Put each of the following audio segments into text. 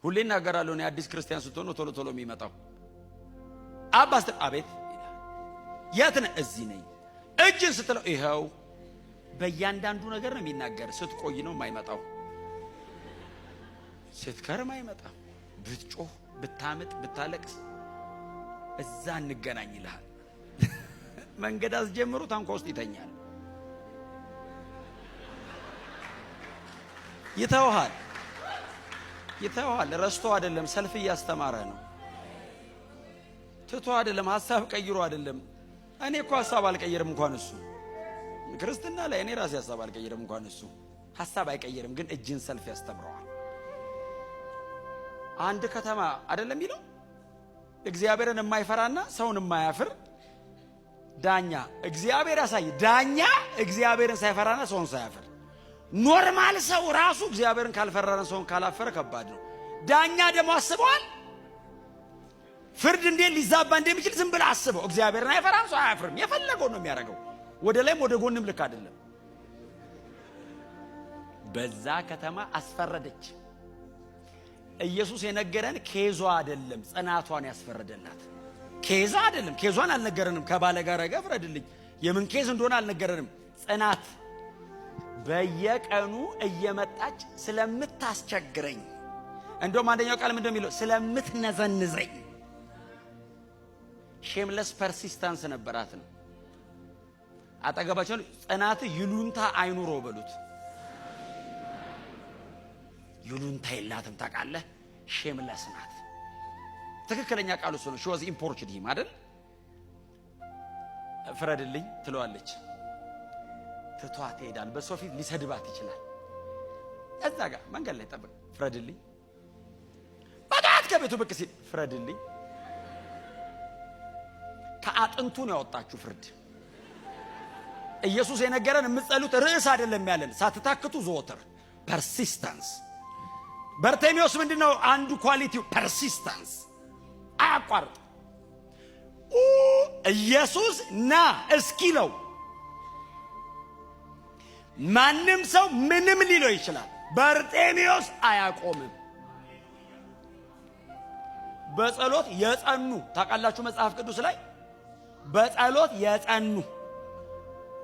ሁሌ እናገራለሁ እኔ አዲስ ክርስቲያን ስትሆኑ ቶሎ ቶሎ የሚመጣው አባስ አቤት የት ነህ? እዚህ ነኝ። እጅን ስትለው ይኸው በእያንዳንዱ ነገር ነው የሚናገር። ስትቆይ ነው የማይመጣው፣ ስትከርም አይመጣም። ብትጮህ ብታምጥ ብታለቅስ እዛ እንገናኝ ይልሃል። መንገድ አስጀምሩ ታንኳ ውስጥ ይተኛል። ይተውሃል። ረስቶ አይደለም፣ ሰልፍ እያስተማረ ነው። ትቶ አይደለም፣ ሐሳብ ቀይሮ አይደለም። እኔ እኮ ሐሳብ አልቀየርም እንኳን እሱ ክርስትና ላይ እኔ ራሴ ሐሳብ አልቀየርም እንኳን እሱ ሐሳብ አይቀየርም። ግን እጅን ሰልፍ ያስተምረዋል። አንድ ከተማ አይደለም ይለው እግዚአብሔርን የማይፈራና ሰውን የማያፍር ዳኛ እግዚአብሔር ያሳይ። ዳኛ እግዚአብሔርን ሳይፈራና ሰውን ሳያፍር። ኖርማል ሰው ራሱ እግዚአብሔርን ካልፈራና ሰውን ካላፈረ ከባድ ነው። ዳኛ ደግሞ አስበዋል ፍርድ እንዴት ሊዛባ እንደሚችል ዝም ብለህ አስበው። እግዚአብሔርን አይፈራም፣ ሰው አያፍርም። የፈለገው ነው የሚያደርገው። ወደ ላይም ወደ ጎንም ልክ አይደለም። በዛ ከተማ አስፈረደች። ኢየሱስ የነገረን ኬዟ አይደለም ጽናቷን ያስፈረደላት። ኬዟ አይደለም፣ ኬዟን አልነገረንም። ከባለ ጋር ፍረድልኝ የምን ኬዝ እንደሆነ አልነገረንም። ጽናት በየቀኑ እየመጣች ስለምታስቸግረኝ፣ እንደውም አንደኛው ቃል ምንድነው የሚለው? ስለምትነዘንዘኝ ሼምለስ ፐርሲስታንስ ነበራት ነው። አጠገባቸው ጽናት ይሉንታ አይኑሮ በሉት። ይሉንታ የላትም ታውቃለህ። ሼምለስ ናት። ትክክለኛ ቃሉ እሱ ነው። ሺ ዋዝ ኢምፖርችድ ሂም አይደል? ፍረድልኝ ትለዋለች። ትቷት ይሄዳል። በሰው ፊት ሊሰድባት ይችላል። እዛ ጋር መንገድ ላይ ጠብቅ፣ ፍረድልኝ። በጣት ከቤቱ ብቅ ሲል ፍረድልኝ። ከአጥንቱ ነው ያወጣችሁ ፍርድ። ኢየሱስ የነገረን የምትጸሉት ርዕስ አይደለም ያለን፣ ሳትታክቱ ዘወትር ፐርሲስታንስ። በርቴሜዎስ ምንድነው አንዱ ኳሊቲው? ፐርሲስታንስ፣ አያቋርጥ። ኢየሱስ ና እስኪለው ማንም ሰው ምንም ሊለው ይችላል። በርጤሜዎስ አያቆምም። በጸሎት የጸኑ ታውቃላችሁ፣ መጽሐፍ ቅዱስ ላይ በጸሎት የጸኑ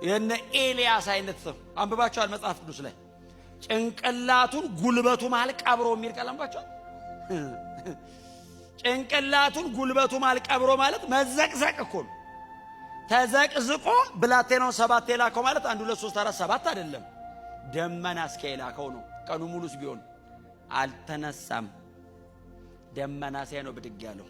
የነ ኤልያስ አይነት ሰው አንብባችኋል መጽሐፍ ቅዱስ ላይ። ጭንቅላቱን ጉልበቱ መሃል ቀብሮ የሚል ቃል አንብባችኋል። ጭንቅላቱን ጉልበቱ መሃል ቀብሮ ማለት መዘቅዘቅ እኮ ነው። ተዘቅዝቆ ብላቴናው 7 የላከው ማለት 1 2 3 4 7 አይደለም። ደመና እስከ የላከው ነው። ቀኑ ሙሉስ ቢሆን አልተነሳም። ደመና ሲያይ ነው ብድግ ያለው።